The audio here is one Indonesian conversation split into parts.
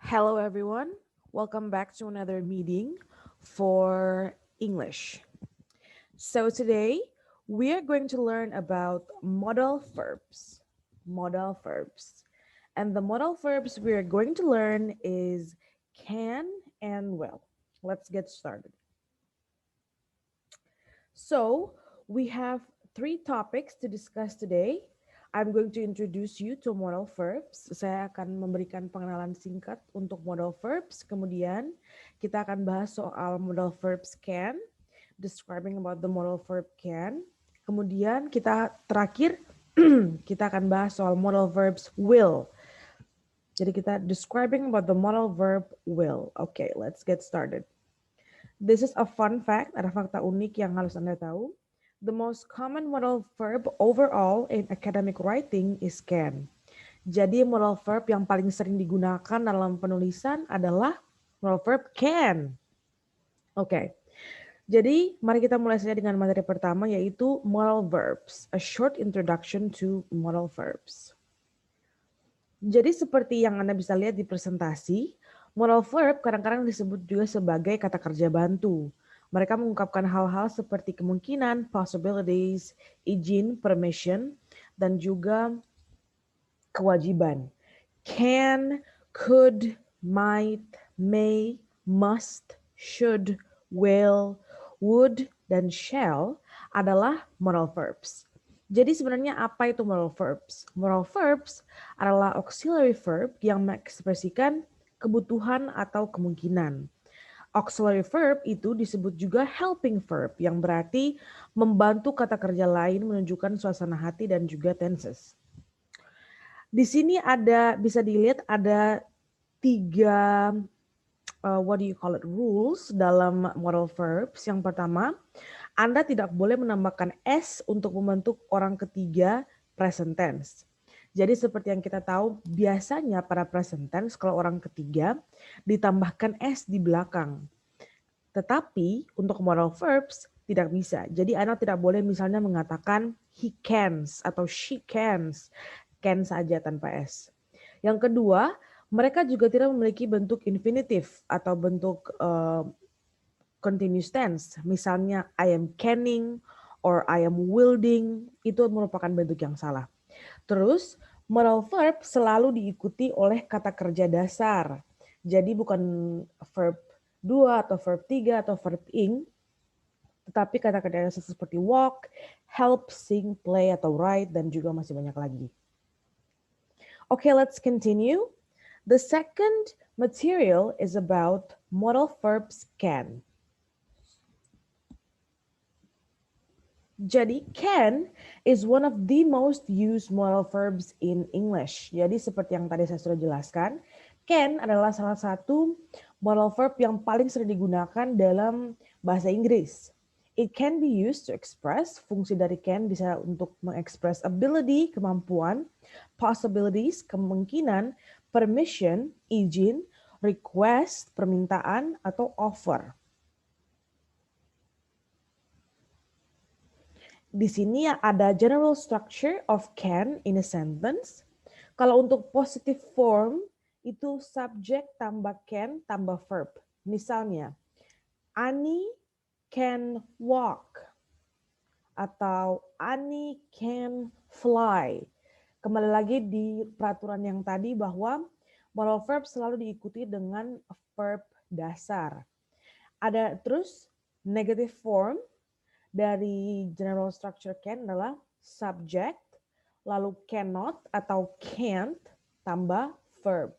Hello, everyone. Welcome back to another meeting for English. So, today we are going to learn about modal verbs. Modal verbs. And the modal verbs we are going to learn is can and will. Let's get started. So, we have three topics to discuss today. I'm going to introduce you to modal verbs. Saya akan memberikan pengenalan singkat untuk modal verbs. Kemudian kita akan bahas soal modal verbs can, describing about the modal verb can. Kemudian kita terakhir kita akan bahas soal modal verbs will. Jadi kita describing about the modal verb will. Okay, let's get started. This is a fun fact, ada fakta unik yang harus Anda tahu. The most common modal verb overall in academic writing is can. Jadi modal verb yang paling sering digunakan dalam penulisan adalah modal verb can. Oke. Jadi mari kita mulai saja dengan materi pertama yaitu modal verbs, a short introduction to modal verbs. Jadi seperti yang Anda bisa lihat di presentasi, modal verb kadang-kadang disebut juga sebagai kata kerja bantu. Mereka mengungkapkan hal-hal seperti kemungkinan, possibilities, izin, permission, dan juga kewajiban. Can, could, might, may, must, should, will, would, dan shall adalah modal verbs. Jadi sebenarnya apa itu modal verbs? Modal verbs adalah auxiliary verb yang mengekspresikan kebutuhan atau kemungkinan. Auxiliary verb itu disebut juga helping verb yang berarti membantu kata kerja lain menunjukkan suasana hati dan juga tenses. Di sini bisa dilihat ada tiga rules dalam modal verbs. Yang pertama, Anda tidak boleh menambahkan s untuk membentuk orang ketiga present tense. Jadi seperti yang kita tahu, biasanya pada present tense kalau orang ketiga ditambahkan s di belakang. Tetapi untuk modal verbs tidak bisa. Jadi Anda tidak boleh misalnya mengatakan he cans atau she cans. Can saja tanpa s. Yang kedua, mereka juga tidak memiliki bentuk infinitive atau bentuk continuous tense. Misalnya I am canning or I am wielding, itu merupakan bentuk yang salah. Terus modal verb selalu diikuti oleh kata kerja dasar. Jadi bukan verb 2 atau verb 3 atau verb ing, tetapi kata kerja dasar seperti walk, help, sing, play, atau write, dan juga masih banyak lagi. Okay, let's continue. The second material is about modal verbs can. Jadi can is one of the most used modal verbs in English. Jadi seperti yang tadi saya sudah jelaskan, can adalah salah satu modal verb yang paling sering digunakan dalam bahasa Inggris. It can be used to express, fungsi dari can bisa untuk mengekspres ability, kemampuan, possibilities, kemungkinan, permission, izin, request, permintaan, atau offer. Di sini ada general structure of can in a sentence. Kalau untuk positive form, itu subject tambah can tambah verb. Misalnya, Ani can walk. Atau Ani can fly. Kembali lagi di peraturan yang tadi bahwa modal verb selalu diikuti dengan verb dasar. Ada terus negative form dari general structure can adalah subject, lalu cannot atau can't, tambah verb.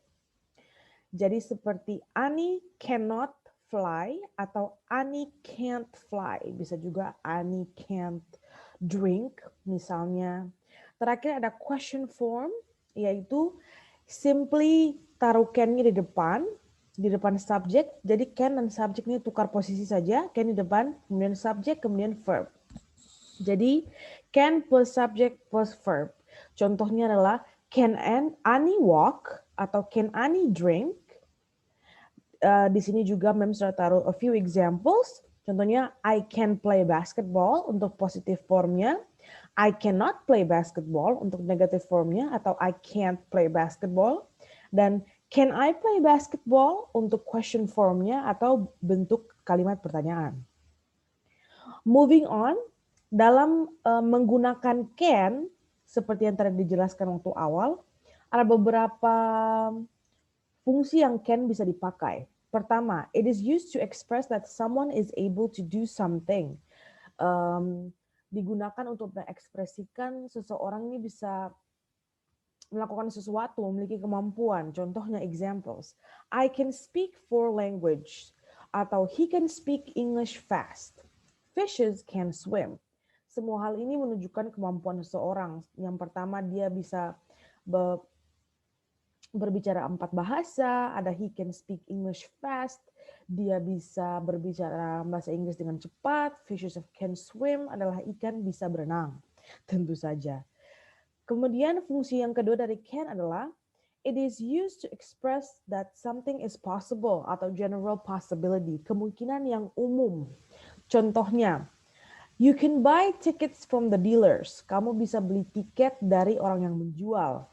Jadi seperti Ani cannot fly atau Ani can't fly. Bisa juga Ani can't drink misalnya. Terakhir ada question form, yaitu simply taruh can-nya di depan subjek. Jadi can dan subjek ini tukar posisi saja. Can di depan, kemudian subjek, kemudian verb. Jadi can plus subject plus verb. Contohnya adalah can Ani walk atau can Ani drink. Di sini juga Mem sudah taruh a few examples. Contohnya I can play basketball untuk positive formnya. I cannot play basketball untuk negative formnya atau I can't play basketball. Dan Can I play basketball untuk question formnya atau bentuk kalimat pertanyaan. Moving on, dalam menggunakan can, seperti yang tadi dijelaskan waktu awal, ada beberapa fungsi yang can bisa dipakai. Pertama, it is used to express that someone is able to do something. Digunakan untuk mengekspresikan seseorang ini bisa melakukan sesuatu, memiliki kemampuan. Contohnya examples. I can speak 4 languages. Atau he can speak English fast. Fishes can swim. Semua hal ini menunjukkan kemampuan seseorang. Yang pertama, dia bisa berbicara 4 bahasa. Ada he can speak English fast. Dia bisa berbicara bahasa Inggris dengan cepat. Fishes can swim adalah ikan bisa berenang. Tentu saja. Kemudian fungsi yang kedua dari can adalah it is used to express that something is possible atau general possibility, kemungkinan yang umum. Contohnya, you can buy tickets from the dealers. Kamu bisa beli tiket dari orang yang menjual.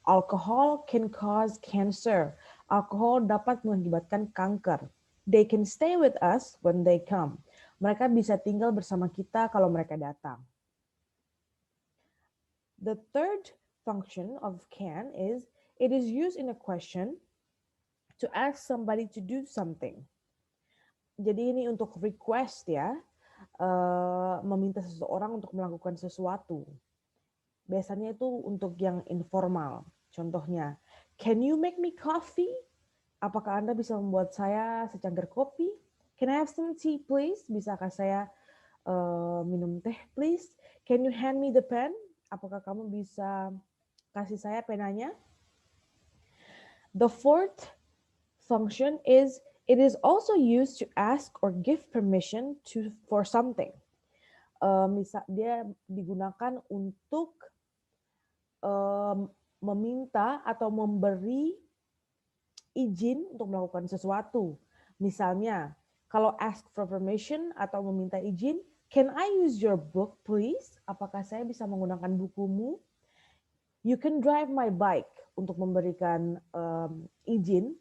Alcohol can cause cancer. Alkohol dapat mengakibatkan kanker. They can stay with us when they come. Mereka bisa tinggal bersama kita kalau mereka datang. The third function of can is it is used in a question to ask somebody to do something. Jadi ini untuk request ya, meminta seseorang untuk melakukan sesuatu. Biasanya itu untuk yang informal. Contohnya, can you make me coffee? Apakah Anda bisa membuat saya secangkir kopi? Can I have some tea please? Bisakah saya minum teh please? Can you hand me the pen? Apakah kamu bisa kasih saya penanya? The fourth function is it is also used to ask or give permission for something. Misal dia digunakan untuk meminta atau memberi izin untuk melakukan sesuatu. Misalnya, kalau ask for permission atau meminta izin, can I use your book please? Apakah saya bisa menggunakan bukumu? You can drive my bike untuk memberikan izin.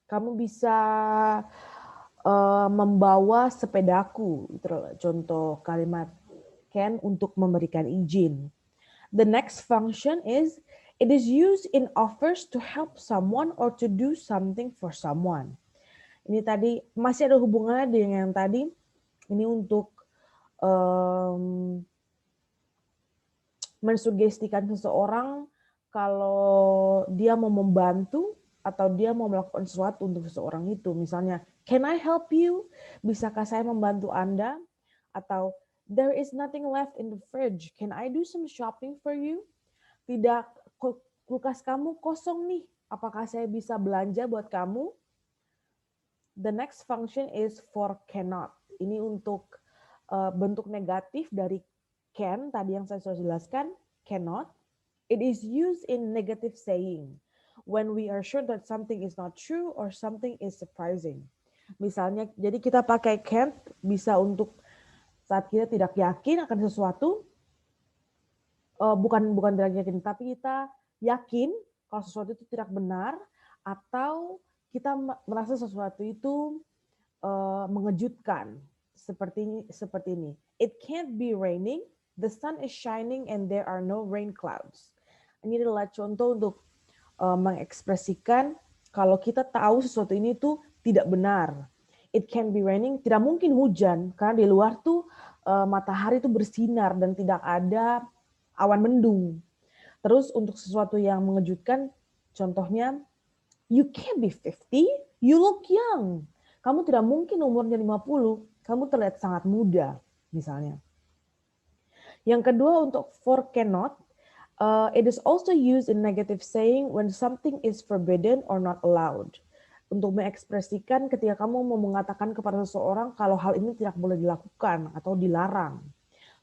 Kamu bisa membawa sepedaku. Itu contoh kalimat can untuk memberikan izin. The next function is it is used in offers to help someone or to do something for someone. Ini tadi masih ada hubungannya dengan yang tadi. Ini untuk mensugestikan seseorang kalau dia mau membantu atau dia mau melakukan sesuatu untuk seseorang itu. Misalnya, can I help you? Bisakah saya membantu Anda? Atau there is nothing left in the fridge. Can I do some shopping for you? Tidak, kulkas kamu kosong nih. Apakah saya bisa belanja buat kamu? The next function is for cannot. Ini untuk bentuk negatif dari can, tadi yang saya sudah jelaskan, cannot. It is used in negative saying when we are sure that something is not true or something is surprising. Misalnya, jadi kita pakai can't bisa untuk saat kita tidak yakin akan sesuatu, bukan tidak yakin, tapi kita yakin kalau sesuatu itu tidak benar atau kita merasa sesuatu itu mengejutkan seperti ini. It can't be raining, the sun is shining and there are no rain clouds. Ini adalah contoh untuk mengekspresikan kalau kita tahu sesuatu ini tuh tidak benar. It can be raining, tidak mungkin hujan karena di luar tuh matahari tuh bersinar dan tidak ada awan mendung. Terus untuk sesuatu yang mengejutkan, contohnya, you can't be 50, you look young. Kamu tidak mungkin umurnya 50, kamu terlihat sangat muda, misalnya. Yang kedua untuk for cannot, it is also used in negative saying when something is forbidden or not allowed. Untuk mengekspresikan ketika kamu mau mengatakan kepada seseorang kalau hal ini tidak boleh dilakukan atau dilarang.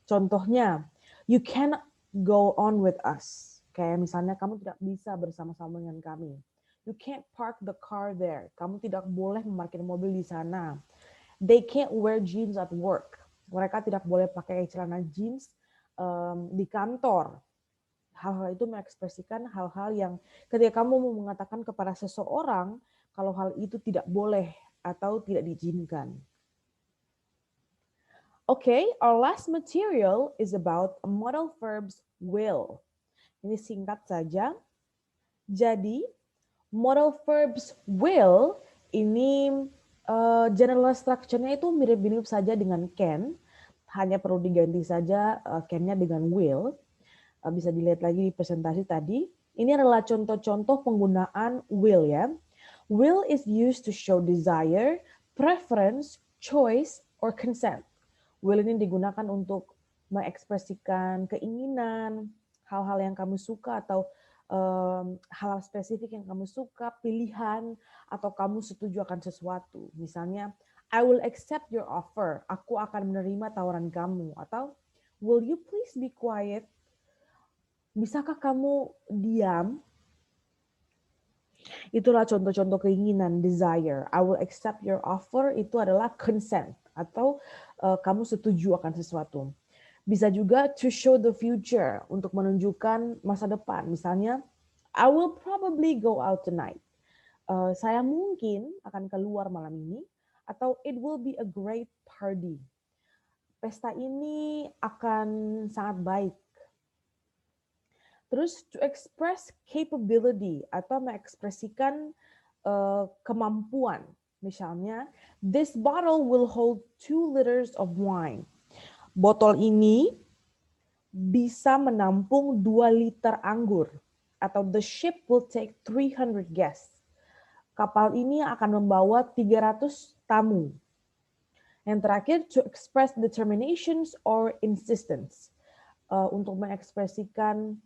Contohnya, you cannot go on with us. Kayak misalnya kamu tidak bisa bersama-sama dengan kami. You can't park the car there. Kamu tidak boleh memarkir mobil di sana. They can't wear jeans at work. Mereka tidak boleh pakai celana jeans di kantor. Hal-hal itu mengekspresikan hal-hal yang ketika kamu mau mengatakan kepada seseorang kalau hal itu tidak boleh atau tidak diizinkan. Okay, our last material is about modal verbs will. Ini singkat saja. Jadi, modal verbs will ini general structure-nya itu mirip-mirip saja dengan can, hanya perlu diganti saja can-nya dengan will. Bisa dilihat lagi di presentasi tadi. Ini adalah contoh-contoh penggunaan will ya. Will is used to show desire, preference, choice, or consent. Will ini digunakan untuk mengekspresikan keinginan, hal-hal yang kamu suka atau hal-hal spesifik yang kamu suka, pilihan, atau kamu setuju akan sesuatu. Misalnya, I will accept your offer. Aku akan menerima tawaran kamu. Atau, will you please be quiet? Bisakah kamu diam? Itulah contoh-contoh keinginan, desire. I will accept your offer itu adalah consent atau kamu setuju akan sesuatu. Bisa juga to show the future, untuk menunjukkan masa depan. Misalnya, I will probably go out tonight. Saya mungkin akan keluar malam ini. Atau it will be a great party. Pesta ini akan sangat baik. Terus to express capability atau mengekspresikan kemampuan. Misalnya, this bottle will hold 2 liters of wine. Botol ini bisa menampung 2 liter anggur. Atau the ship will take 300 guests. Kapal ini akan membawa 300 tamu. Yang terakhir, to express determinations or insistence. Untuk mengekspresikan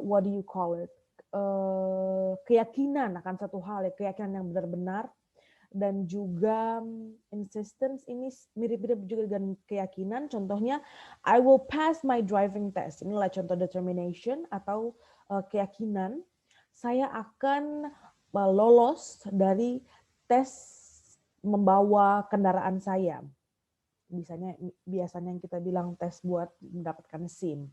what do you call it? Keyakinan akan satu hal ya, keyakinan yang benar-benar. Dan juga insistence ini mirip-mirip juga dengan keyakinan. Contohnya, I will pass my driving test. Inilah contoh determination atau keyakinan. Saya akan lolos dari tes membawa kendaraan saya. Biasanya yang kita bilang tes buat mendapatkan SIM.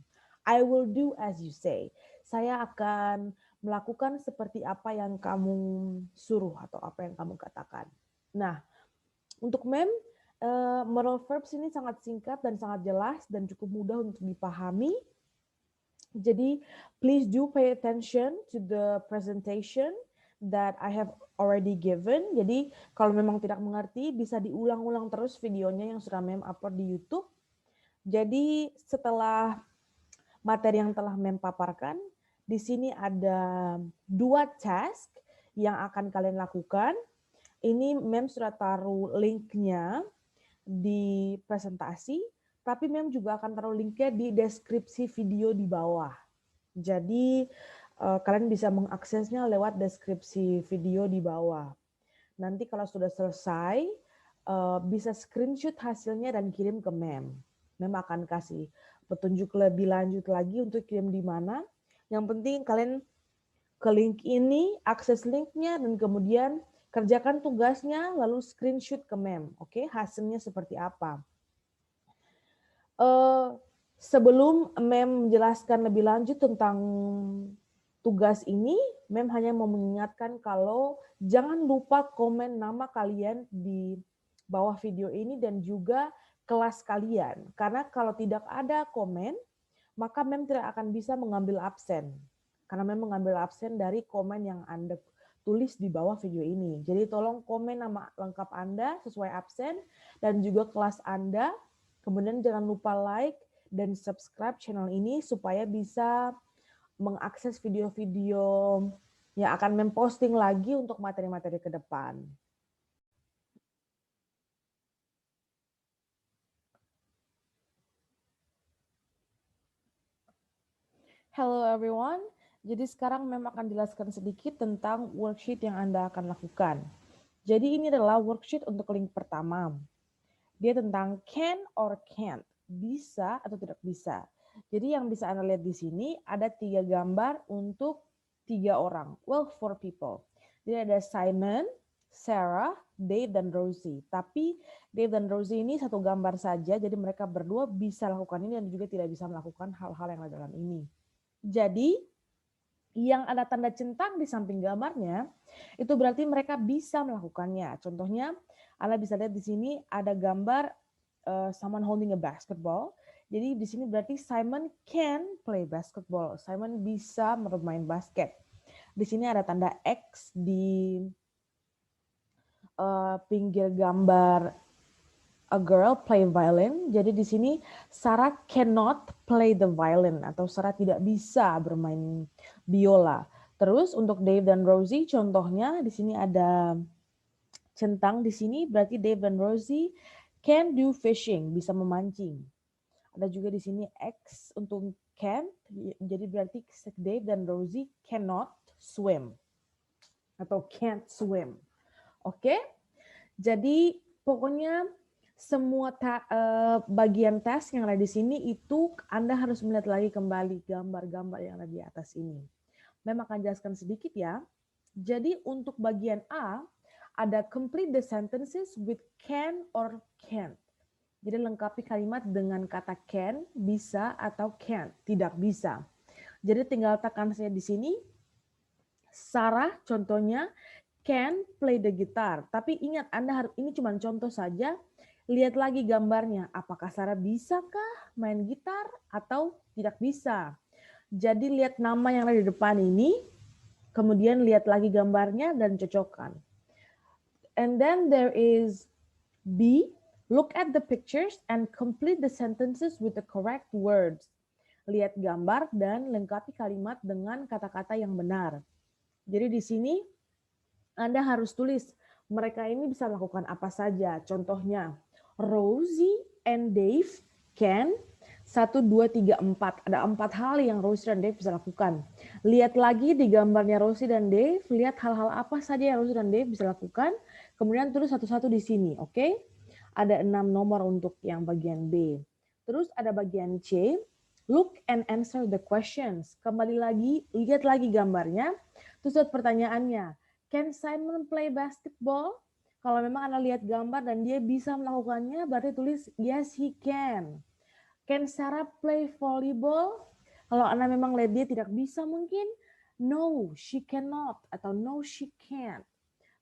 I will do as you say. Saya akan melakukan seperti apa yang kamu suruh atau apa yang kamu katakan. Nah, untuk mem, modal verbs ini sangat singkat dan sangat jelas dan cukup mudah untuk dipahami. Jadi, please do pay attention to the presentation that I have already given. Jadi, kalau memang tidak mengerti, bisa diulang-ulang terus videonya yang sudah mem upload di YouTube. Jadi, setelah materi yang telah mem paparkan, di sini ada 2 task yang akan kalian lakukan. Ini mem sudah taruh linknya di presentasi, tapi mem juga akan taruh linknya di deskripsi video di bawah. Jadi kalian bisa mengaksesnya lewat deskripsi video di bawah. Nanti kalau sudah selesai, bisa screenshot hasilnya dan kirim ke mem. Mem akan kasih petunjuk lebih lanjut lagi untuk kirim di mana. Yang penting kalian ke link ini, akses linknya, dan kemudian kerjakan tugasnya, lalu screenshot ke mem. Oke, hasilnya seperti apa. Sebelum mem menjelaskan lebih lanjut tentang tugas ini, mem hanya mau mengingatkan kalau jangan lupa komen nama kalian di bawah video ini dan juga kelas kalian. Karena kalau tidak ada komen, maka mem tidak akan bisa mengambil absen. Karena mem mengambil absen dari komen yang Anda tulis di bawah video ini. Jadi tolong komen nama lengkap Anda sesuai absen dan juga kelas Anda. Kemudian jangan lupa like dan subscribe channel ini supaya bisa mengakses video-video yang akan mem posting lagi untuk materi-materi ke depan. Hello everyone. Jadi sekarang mem akan jelaskan sedikit tentang worksheet yang Anda akan lakukan. Jadi ini adalah worksheet untuk link pertama. Dia tentang can or can't, bisa atau tidak bisa. Jadi yang bisa Anda lihat di sini ada 3 gambar untuk 3 orang, well 4 people. Jadi ada Simon, Sarah, Dave, dan Rosie. Tapi Dave dan Rosie ini satu gambar saja, jadi mereka berdua bisa lakukan ini dan juga tidak bisa melakukan hal-hal yang ada dalam ini. Jadi yang ada tanda centang di samping gambarnya, itu berarti mereka bisa melakukannya. Contohnya, Anda bisa lihat di sini ada gambar someone holding a basketball. Jadi di sini berarti Simon can play basketball. Simon bisa bermain basket. Di sini ada tanda X di pinggir gambar a girl play violin. Jadi di sini Sarah cannot play the violin atau Sarah tidak bisa bermain biola. Terus untuk Dave dan Rosie contohnya di sini ada centang di sini berarti Dave dan Rosie can do fishing, bisa memancing. Ada juga di sini X untuk can, jadi berarti Dave dan Rosie cannot swim atau can't swim. Oke? Jadi pokoknya semua bagian tes yang ada di sini itu Anda harus melihat lagi kembali gambar-gambar yang ada di atas ini. Memang akan jelaskan sedikit ya. Jadi untuk bagian A ada complete the sentences with can or can't. Jadi lengkapi kalimat dengan kata can, bisa atau can't, tidak bisa. Jadi tinggal tekan saya di sini. Sarah contohnya can play the guitar. Tapi ingat Anda harus ini cuma contoh saja. Lihat lagi gambarnya. Apakah Sarah bisakah main gitar atau tidak bisa? Jadi lihat nama yang ada di depan ini, kemudian lihat lagi gambarnya dan cocokkan. And then there is B. Look at the pictures and complete the sentences with the correct words. Lihat gambar dan lengkapi kalimat dengan kata-kata yang benar. Jadi di sini Anda harus tulis mereka ini bisa melakukan apa saja. Contohnya, Rosie and Dave can 1, 2, 3, 4. Ada 4 hal yang Rosie dan Dave bisa lakukan. Lihat lagi di gambarnya Rosie dan Dave, lihat hal-hal apa saja yang Rosie dan Dave bisa lakukan. Kemudian tulis satu-satu di sini, oke? Ada 6 nomor untuk yang bagian B. Terus ada bagian C, look and answer the questions. Kembali lagi, lihat lagi gambarnya, terus lihat pertanyaannya. Can Simon play basketball? Kalau memang Anda lihat gambar dan dia bisa melakukannya, berarti tulis yes he can. Can Sarah play volleyball? Kalau Anda memang lihat dia tidak bisa mungkin, no she cannot atau no she can't.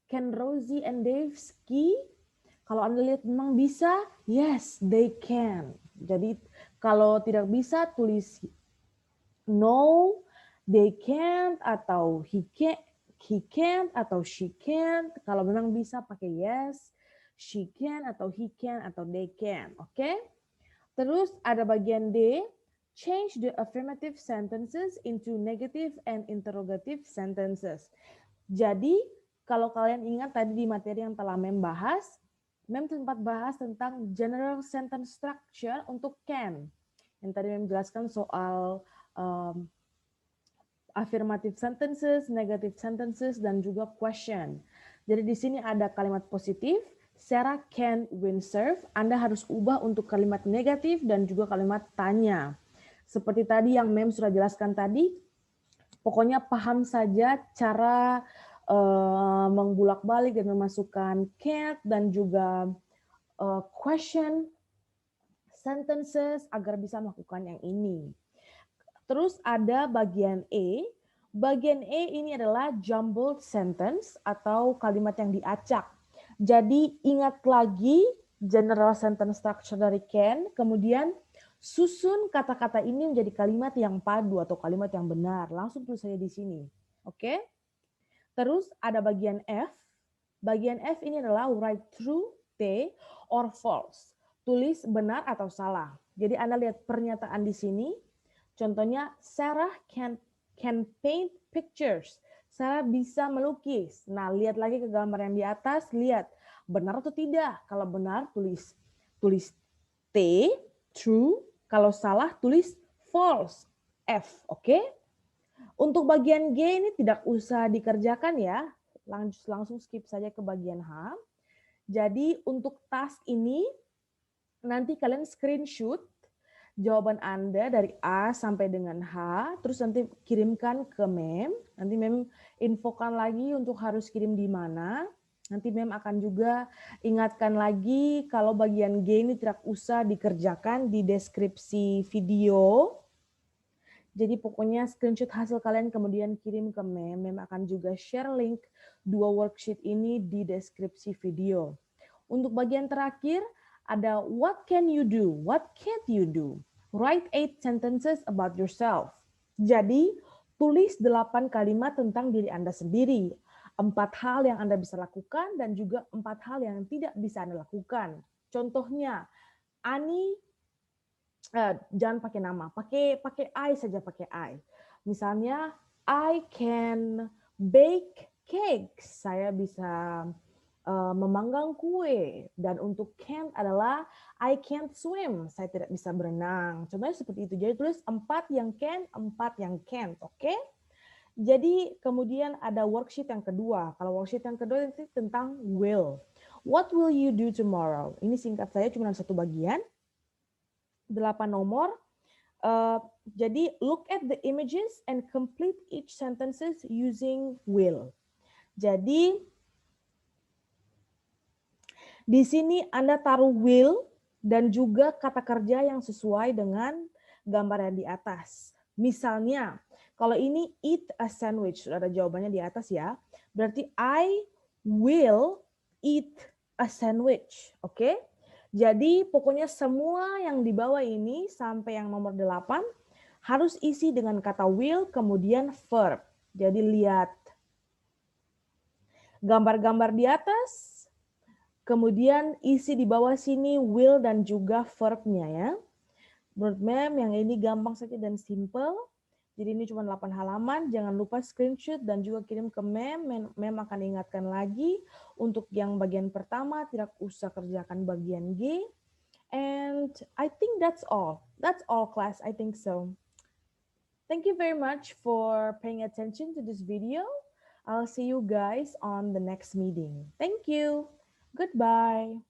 Can Rosie and Dave ski? Kalau Anda lihat memang bisa, yes, they can. Jadi kalau tidak bisa, tulis no, they can't, atau he can't, atau she can't. Kalau memang bisa, pakai yes, she can, atau he can, atau they can. Oke? Terus ada bagian D, change the affirmative sentences into negative and interrogative sentences. Jadi, kalau kalian ingat tadi di materi yang telah membahas, Mem sempat bahas tentang general sentence structure untuk can. Yang tadi Mem jelaskan soal affirmative sentences, negative sentences, dan juga question. Jadi di sini ada kalimat positif, Sarah can windsurf. Anda harus ubah untuk kalimat negatif dan juga kalimat tanya. Seperti tadi yang Mem sudah jelaskan tadi, pokoknya paham saja cara mengbulak-balik dan memasukkan can't dan juga question sentences agar bisa melakukan yang ini. Terus ada bagian E. Bagian E ini adalah jumbled sentence atau kalimat yang diacak. Jadi ingat lagi general sentence structure dari can, kemudian susun kata-kata ini menjadi kalimat yang padu atau kalimat yang benar. Langsung tulis saja di sini. Oke? Terus ada bagian F. Bagian F ini adalah write true, T, or false. Tulis benar atau salah. Jadi Anda lihat pernyataan di sini. Contohnya, Sarah can paint pictures. Sarah bisa melukis. Nah, lihat lagi ke gambar yang di atas. Lihat, benar atau tidak. Kalau benar, tulis T, true. Kalau salah, tulis false, F. Oke? Untuk bagian G ini tidak usah dikerjakan ya, langsung skip saja ke bagian H. Jadi untuk task ini nanti kalian screenshot jawaban Anda dari A sampai dengan H, terus nanti kirimkan ke Mem, nanti Mem infokan lagi untuk harus kirim di mana. Nanti Mem akan juga ingatkan lagi kalau bagian G ini tidak usah dikerjakan di deskripsi video. Jadi pokoknya screenshot hasil kalian kemudian kirim ke Mem. Mem akan juga share link 2 worksheet ini di deskripsi video. Untuk bagian terakhir ada what can you do, what can't you do. Write 8 sentences about yourself. Jadi tulis 8 kalimat tentang diri Anda sendiri. 4 hal yang Anda bisa lakukan dan juga 4 hal yang tidak bisa Anda lakukan. Contohnya, Ani jangan pakai nama, pakai I saja, pakai I. Misalnya, I can bake cakes. Saya bisa memanggang kue. Dan untuk can't adalah I can't swim. Saya tidak bisa berenang. Contohnya seperti itu. Jadi tulis 4 yang can, 4 yang can't. Oke? Jadi kemudian ada worksheet yang kedua. Kalau worksheet yang kedua itu tentang will. What will you do tomorrow? Ini singkat saya cuma satu bagian. 8 nomor. Jadi look at the images and complete each sentences using will. Jadi di sini Anda taruh will dan juga kata kerja yang sesuai dengan gambar yang di atas. Misalnya, kalau ini eat a sandwich, sudah ada jawabannya di atas ya. Berarti I will eat a sandwich. Oke? Jadi pokoknya semua yang di bawah ini sampai yang nomor 8 harus isi dengan kata will kemudian verb. Jadi lihat gambar-gambar di atas, kemudian isi di bawah sini will dan juga verbnya ya. Menurut Mem yang ini gampang saja dan simple. Jadi ini cuma 8 halaman, jangan lupa screenshot dan juga kirim ke Mem. Mem akan ingatkan lagi untuk yang bagian pertama tidak usah kerjakan bagian G. And I think that's all. That's all class, I think so. Thank you very much for paying attention to this video. I'll see you guys on the next meeting. Thank you. Goodbye.